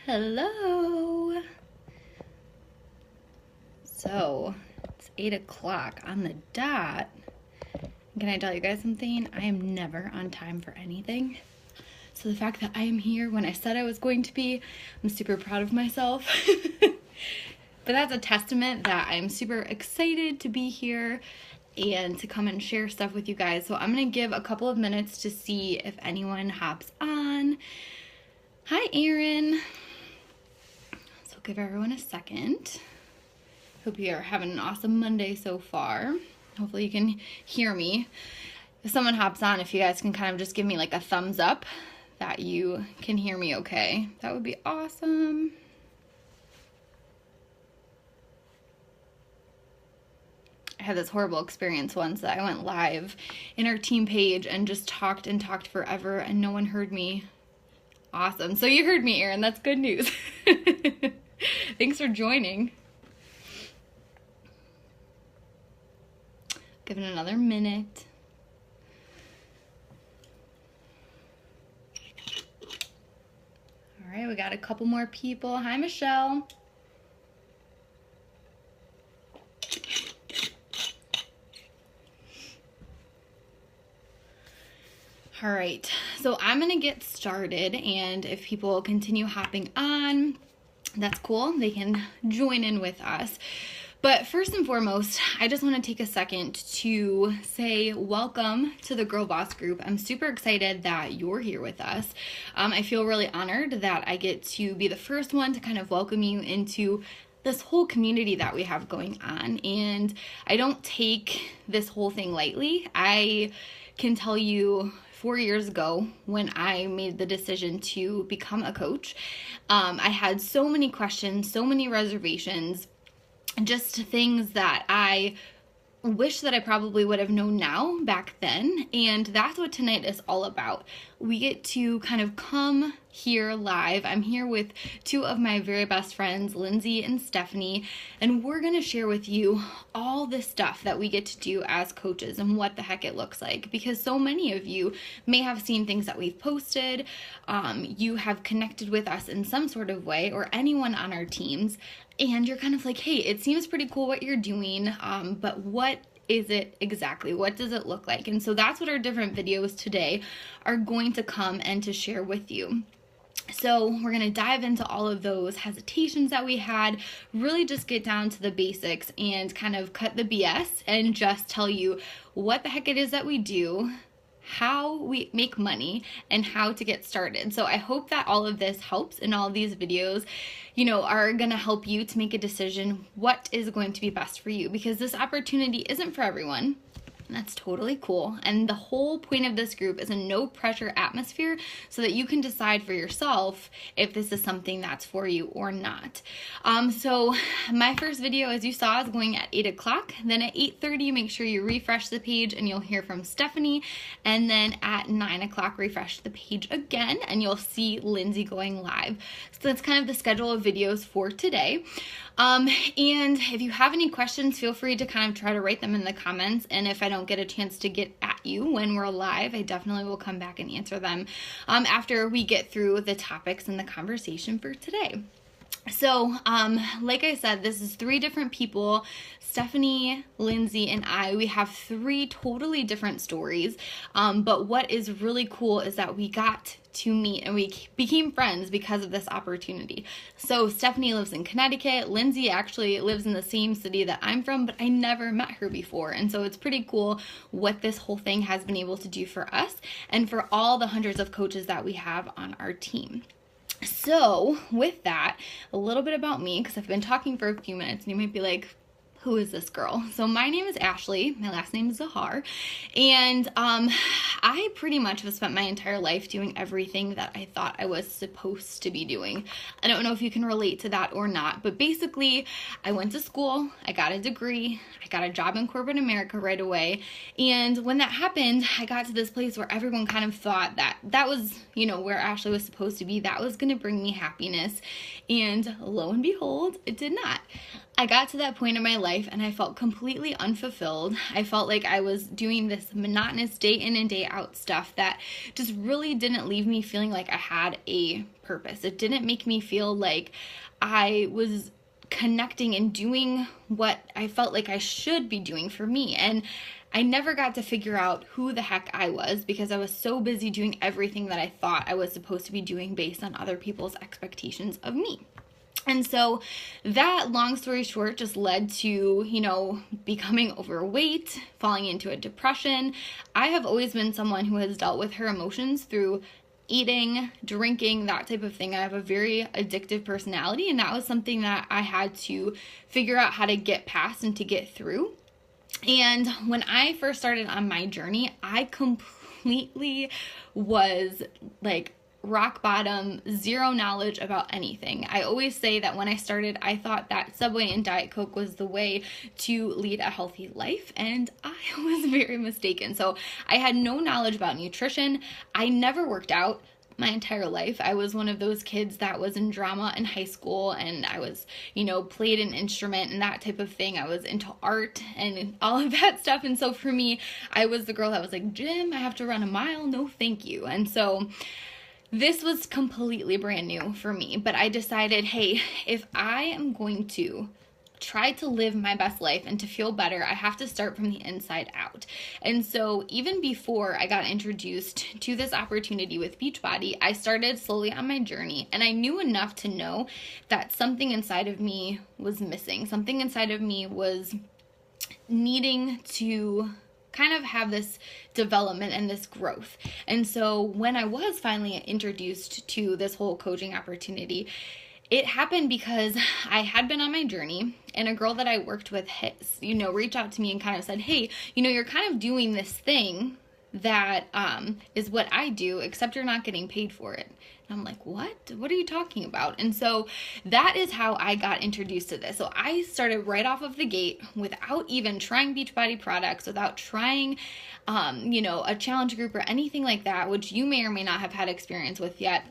Hello. So it's 8 o'clock on the dot. Can I tell you guys something? I am never on time for anything. So the fact that I am here when I said I was going to be, I'm super proud of myself. But that's a testament that I'm super excited to be here and to come and share stuff with you guys. So I'm going to give a couple of minutes to see if anyone hops on. Hi, Erin. So give everyone a second. Hope you are having an awesome Monday so far. Hopefully you can hear me. If someone hops on, if you guys can kind of just give me like a thumbs up that you can hear me okay, that would be awesome. I had this horrible experience once that I went live in our team page and just talked and talked forever and no one heard me. Awesome. So you heard me, Erin. That's good news. Thanks for joining. Give it another minute. All right, we got a couple more people. Hi, Michelle. All right, so I'm gonna get started, and if people continue hopping on, that's cool. They can join in with us. But first and foremost, I just want to take a second to say welcome to the Girl Boss Group. I'm super excited that you're here with us. I feel really honored that I get to be the first one to kind of welcome you into this whole community that we have going on. And I don't take this whole thing lightly. I can tell you 4 years ago when I made the decision to become a coach, I had so many questions, so many reservations, just things that I wish that I probably would have known now back then. And that's what tonight is all about. We get to kind of come here live. I'm here with two of my very best friends, Lindsay and Stephanie, and we're going to share with you all the stuff that we get to do as coaches and what the heck it looks like, because so many of you may have seen things that we've posted. You have connected with us in some sort of way, or anyone on our teams, and you're kind of like, hey, it seems pretty cool what you're doing, but what is it exactly? What does it look like? And so that's what our different videos today are going to come and to share with you. So we're going to dive into all of those hesitations that we had, really just get down to the basics and kind of cut the BS and just tell you what the heck it is that we do, how we make money, and how to get started. So I hope that all of this helps, and all of these videos, you know, are going to help you to make a decision what is going to be best for you, because this opportunity isn't for everyone. That's totally cool. And the whole point of this group is a no pressure atmosphere so that you can decide for yourself if this is something that's for you or not. So my first video, as you saw, is going at 8 o'clock. Then at 8:30, make sure you refresh the page and you'll hear from Stephanie. And then at 9 o'clock, refresh the page again and you'll see Lindsay going live. So that's kind of the schedule of videos for today. And if you have any questions, feel free to kind of try to write them in the comments. And if I don't get a chance to get at you when we're live, I definitely will come back and answer them after we get through the topics and the conversation for today. So, like I said, this is 3 different people, Stephanie, Lindsay, and I. We have 3 totally different stories, but what is really cool is that we got to meet and we became friends because of this opportunity. So Stephanie lives in Connecticut. Lindsay actually lives in the same city that I'm from, but I never met her before. And so it's pretty cool what this whole thing has been able to do for us and for all the hundreds of coaches that we have on our team. So with that, a little bit about me, because I've been talking for a few minutes and you might be like, who is this girl? So my name is Ashley. My last name is Zahar. And I pretty much have spent my entire life doing everything that I thought I was supposed to be doing. I don't know if you can relate to that or not, but basically I went to school, I got a degree, I got a job in corporate America right away. And when that happened, I got to this place where everyone kind of thought that that was, you know, where Ashley was supposed to be. That was going to bring me happiness. And lo and behold, it did not. I got to that point in my life and I felt completely unfulfilled. I felt like I was doing this monotonous day in and day out stuff that just really didn't leave me feeling like I had a purpose. It didn't make me feel like I was connecting and doing what I felt like I should be doing for me. And I never got to figure out who the heck I was because I was so busy doing everything that I thought I was supposed to be doing based on other people's expectations of me. And so that, long story short, just led to, becoming overweight, falling into a depression. I have always been someone who has dealt with her emotions through eating, drinking, that type of thing. I have a very addictive personality, and that was something that I had to figure out how to get past and to get through. And when I first started on my journey, I completely was like rock bottom, zero knowledge about anything. I always say that when I started, I thought that Subway and Diet Coke was the way to lead a healthy life, and I was very mistaken. So I had no knowledge about nutrition. I never worked out my entire life. I was one of those kids that was in drama in high school, and I was, played an instrument and that type of thing. I was into art and all of that stuff. And so for me, I was the girl that was like, gym, I have to run a mile. No, thank you. And so this was completely brand new for me, but I decided, hey, if I am going to try to live my best life and to feel better, I have to start from the inside out. And so even before I got introduced to this opportunity with Beachbody, I started slowly on my journey, and I knew enough to know that something inside of me was missing. Something inside of me was needing to kind of have this development and this growth. And so when I was finally introduced to this whole coaching opportunity, it happened because I had been on my journey, and a girl that I worked with, reached out to me and kind of said, hey, you're kind of doing this thing that is what I do, except you're not getting paid for it. And I'm like, what? What are you talking about? And so that is how I got introduced to this. So I started right off of the gate without even trying Beachbody products, without trying, a challenge group or anything like that, which you may or may not have had experience with yet.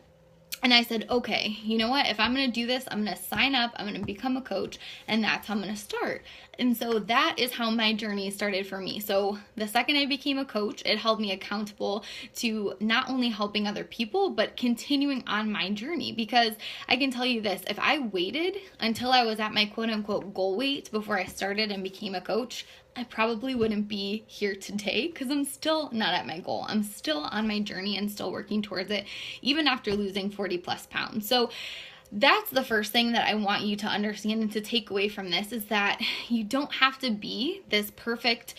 And I said, okay, you know what? If I'm going to do this, I'm going to sign up, I'm going to become a coach, and that's how I'm going to start. And so that is how my journey started for me. So the second I became a coach, it held me accountable to not only helping other people, but continuing on my journey. Because I can tell you this, if I waited until I was at my quote unquote goal weight before I started and became a coach, I probably wouldn't be here today because I'm still not at my goal. I'm still on my journey and still working towards it, even after losing 40 plus pounds. So that's the first thing that I want you to understand and to take away from this, is that you don't have to be this perfect,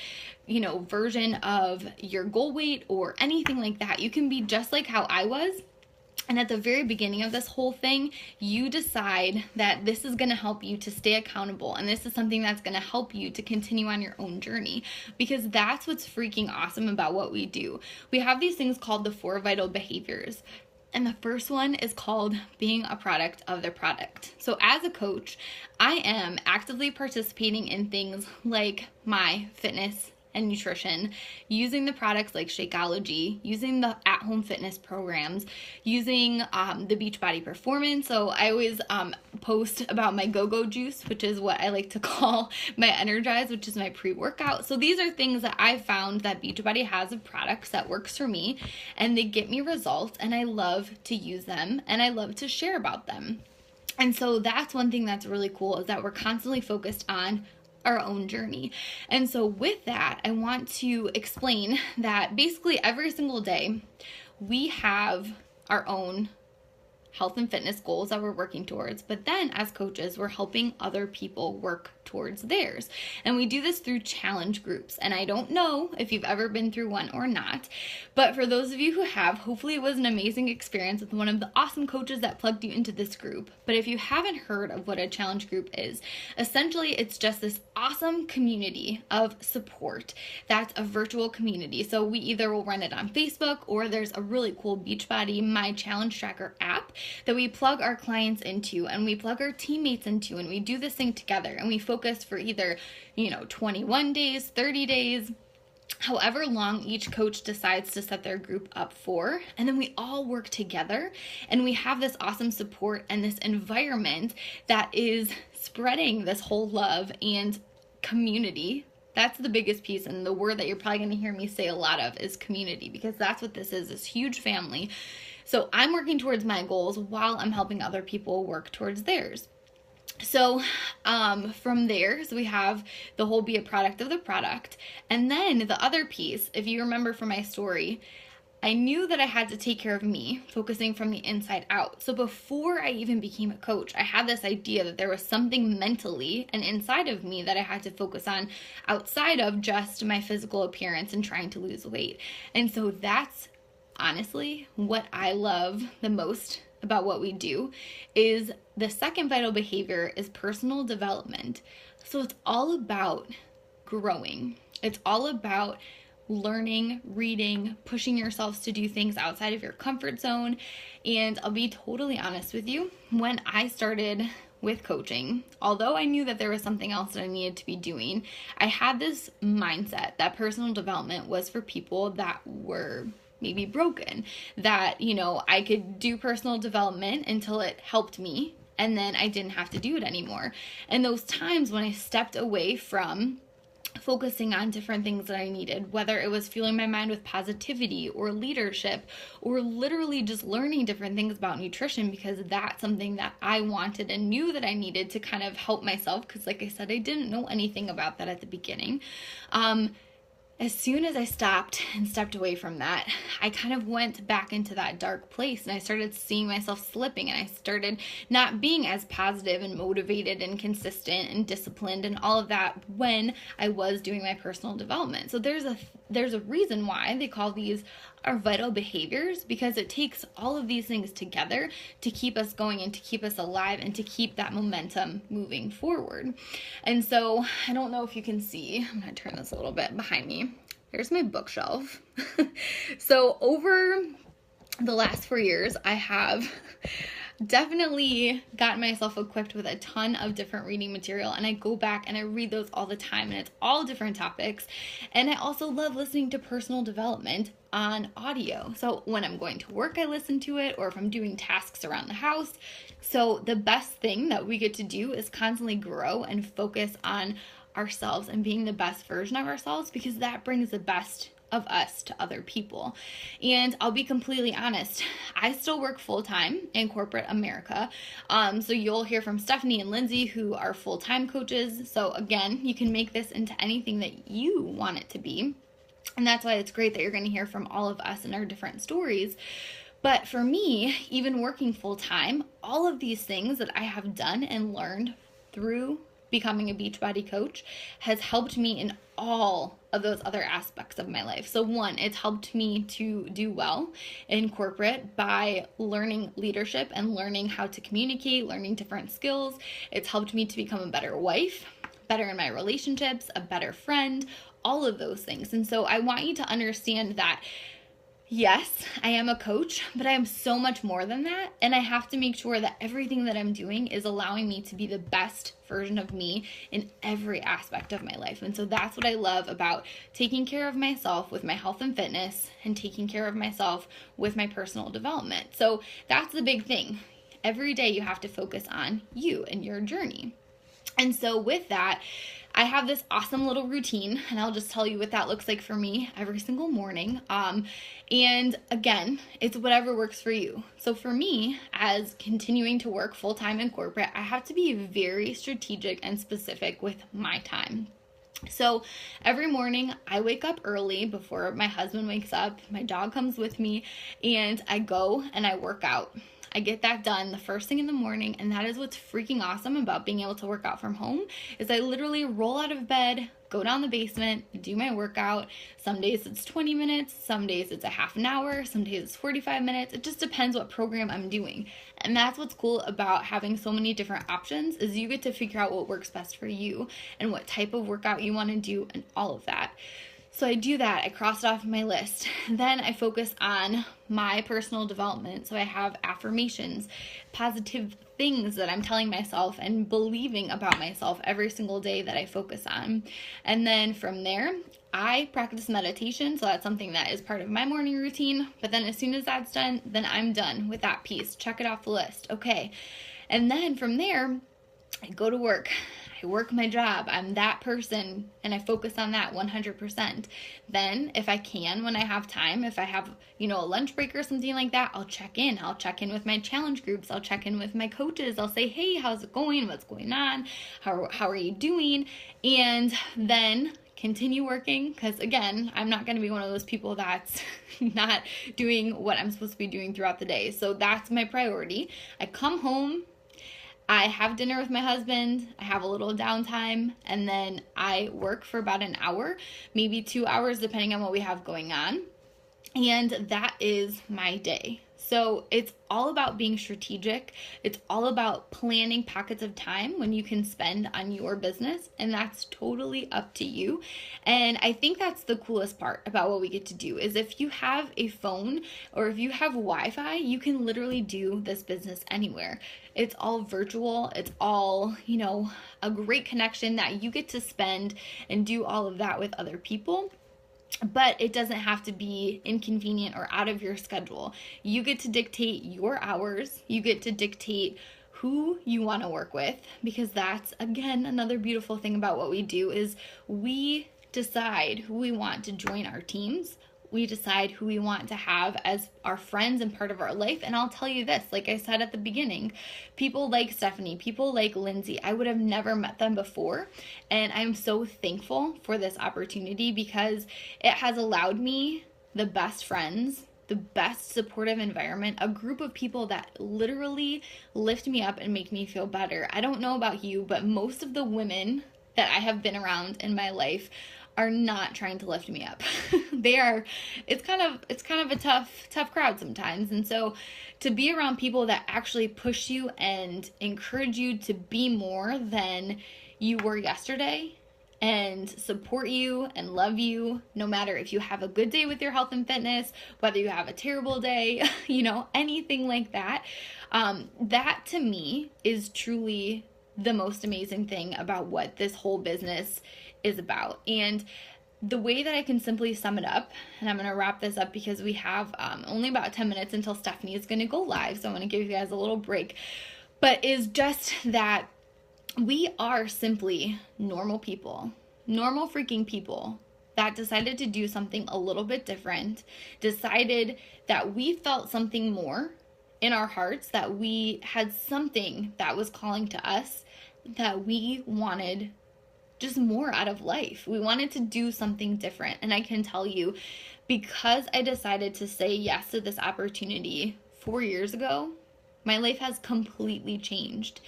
version of your goal weight or anything like that. You can be just like how I was. And at the very beginning of this whole thing, you decide that this is going to help you to stay accountable, and this is something that's going to help you to continue on your own journey, because that's what's freaking awesome about what we do. We have these things called the 4 vital behaviors. And the first one is called being a product of the product. So as a coach, I am actively participating in things like my fitness and nutrition, using the products like Shakeology, using the at-home fitness programs, using the Beachbody Performance. So I always post about my Go-Go Juice, which is what I like to call my Energize, which is my pre-workout. So these are things that I've found that Beachbody has of products that works for me, and they get me results, and I love to use them, and I love to share about them. And so that's one thing that's really cool, is that we're constantly focused on our own journey. And so with that, I want to explain that basically every single day we have our own health and fitness goals that we're working towards, but then as coaches, we're helping other people work towards theirs. And we do this through challenge groups. And I don't know if you've ever been through one or not, but for those of you who have, hopefully it was an amazing experience with one of the awesome coaches that plugged you into this group. But if you haven't heard of what a challenge group is, essentially it's just this awesome community of support that's a virtual community. So we either will run it on Facebook, or there's a really cool Beachbody My Challenge Tracker app that we plug our clients into, and we plug our teammates into, and we do this thing together, and we focus for either 21 days, 30 days, however long each coach decides to set their group up for. And then we all work together and we have this awesome support and this environment that is spreading this whole love and community. That's the biggest piece, and the word that you're probably going to hear me say a lot of is community, because that's what this is, this huge family. So I'm working towards my goals while I'm helping other people work towards theirs. So from there, so we have the whole be a product of the product. And then the other piece, if you remember from my story, I knew that I had to take care of me, focusing from the inside out. So before I even became a coach, I had this idea that there was something mentally and inside of me that I had to focus on outside of just my physical appearance and trying to lose weight. And so that's honestly what I love the most about what we do. Is the second vital behavior is personal development. So it's all about growing. It's all about learning, reading, pushing yourselves to do things outside of your comfort zone. And I'll be totally honest with you, when I started with coaching, although I knew that there was something else that I needed to be doing, I had this mindset that personal development was for people that were maybe broken, that, you know, I could do personal development until it helped me and then I didn't have to do it anymore. And those times when I stepped away from focusing on different things that I needed, whether it was fueling my mind with positivity or leadership or literally just learning different things about nutrition, because that's something that I wanted and knew that I needed to kind of help myself, because like I said, I didn't know anything about that at the beginning. As soon as I stopped and stepped away from that, I kind of went back into that dark place, and I started seeing myself slipping, and I started not being as positive and motivated and consistent and disciplined and all of that when I was doing my personal development. So there's a reason why they call these our vital behaviors, because it takes all of these things together to keep us going and to keep us alive and to keep that momentum moving forward. And so I don't know if you can see, I'm going to turn this a little bit behind me. There's my bookshelf. So over the last 4 years, I have definitely gotten myself equipped with a ton of different reading material, and I go back and I read those all the time, and it's all different topics. And I also love listening to personal development on audio. So when I'm going to work, I listen to it, or if I'm doing tasks around the house. So the best thing that we get to do is constantly grow and focus on ourselves and being the best version of ourselves, because that brings the best of us to other people. And I'll be completely honest, I still work full-time in corporate America. So you'll hear from Stephanie and Lindsay, who are full-time coaches. So again, you can make this into anything that you want it to be. And that's why it's great that you're going to hear from all of us and our different stories. But for me, even working full-time, all of these things that I have done and learned through becoming a Beachbody coach has helped me in all of those other aspects of my life. So one, it's helped me to do well in corporate by learning leadership and learning how to communicate, learning different skills. It's helped me to become a better wife, better in my relationships, a better friend, all of those things. And so I want you to understand that yes, I am a coach, but I am so much more than that. And I have to make sure that everything that I'm doing is allowing me to be the best version of me in every aspect of my life. And so that's what I love about taking care of myself with my health and fitness and taking care of myself with my personal development. So that's the big thing. Every day you have to focus on you and your journey. And so with that, I have this awesome little routine, and I'll just tell you what that looks like for me every single morning. And again, it's whatever works for you. So for me, as continuing to work full-time in corporate, I have to be very strategic and specific with my time. So every morning I wake up early before my husband wakes up, my dog comes with me, and I go and I work out. I get that done the first thing in the morning, and that is what's freaking awesome about being able to work out from home, is I literally roll out of bed, go down the basement, do my workout. Some days it's 20 minutes, some days it's a half an hour, some days it's 45 minutes. It just depends what program I'm doing. And that's what's cool about having so many different options, is you get to figure out what works best for you and what type of workout you want to do and all of that. So I do that, I cross it off my list. Then I focus on my personal development. So I have affirmations, positive things that I'm telling myself and believing about myself every single day that I focus on. And then from there, I practice meditation. So that's something that is part of my morning routine. But then as soon as that's done, then I'm done with that piece. Check it off the list. Okay. And then from there, I go to work. I work my job. I'm that person, and I focus on that 100%. Then if I can, when I have time, if I have, a lunch break or something like that, I'll check in. I'll check in with my challenge groups. I'll check in with my coaches. I'll say, hey, how's it going? What's going on? How are you doing? And then continue working, because again, I'm not going to be one of those people that's not doing what I'm supposed to be doing throughout the day. So that's my priority. I come home, I have dinner with my husband, I have a little downtime, and then I work for about an hour, maybe 2 hours, depending on what we have going on. And that is my day. So it's all about being strategic. It's all about planning pockets of time when you can spend on your business, and that's totally up to you. And I think that's the coolest part about what we get to do is if you have a phone or if you have Wi-Fi, you can literally do this business anywhere. It's all virtual. It's all, a great connection that you get to spend and do all of that with other people. But it doesn't have to be inconvenient or out of your schedule. You get to dictate your hours. You get to dictate who you want to work with, because that's, again, another beautiful thing about what we do is we decide who we want to join our teams. We decide who we want to have as our friends and part of our life. And I'll tell you this, like I said at the beginning, people like Stephanie, people like Lindsay, I would have never met them before. And I'm so thankful for this opportunity because it has allowed me the best friends, the best supportive environment, a group of people that literally lift me up and make me feel better. I don't know about you, but most of the women that I have been around in my life are not trying to lift me up. It's kind of a tough crowd sometimes. And so to be around people that actually push you and encourage you to be more than you were yesterday and support you and love you, no matter if you have a good day with your health and fitness, whether you have a terrible day, anything like that, that to me is truly the most amazing thing about what this whole business is about. And the way that I can simply sum it up, and I'm going to wrap this up because we have only about 10 minutes until Stephanie is going to go live, so I want to give you guys a little break, but is just that we are simply normal people, normal freaking people that decided to do something a little bit different, decided that we felt something more in our hearts, that we had something that was calling to us, that we wanted just more out of life. We wanted to do something different. And I can tell you, because I decided to say yes to this opportunity 4 years ago, my life has completely changed.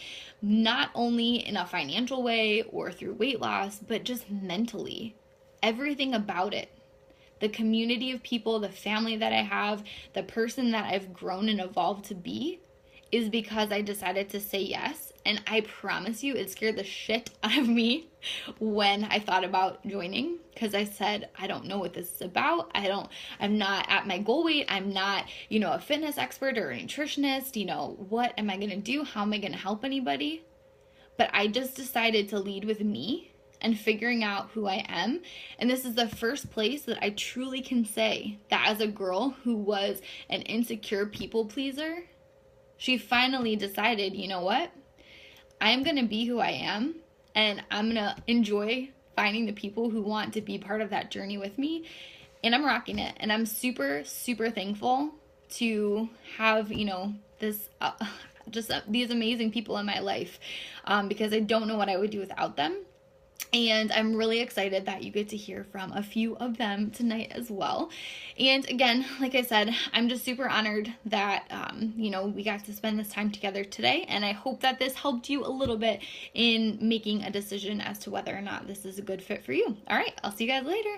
Not only in a financial way or through weight loss, but just mentally. Everything about it. The community of people, the family that I have, the person that I've grown and evolved to be is because I decided to say yes. And I promise you, it scared the shit out of me when I thought about joining, because I said, I don't know what this is about. I'm not at my goal weight. I'm not, a fitness expert or a nutritionist. What am I going to do? How am I going to help anybody? But I just decided to lead with me and figuring out who I am. And this is the first place that I truly can say that as a girl who was an insecure people pleaser, she finally decided, you know what? I'm going to be who I am, and I'm going to enjoy finding the people who want to be part of that journey with me, and I'm rocking it. And I'm super, super thankful to have, this, these amazing people in my life, because I don't know what I would do without them. And I'm really excited that you get to hear from a few of them tonight as well. And again, like I said, I'm just super honored that, we got to spend this time together today. And I hope that this helped you a little bit in making a decision as to whether or not this is a good fit for you. All right, I'll see you guys later.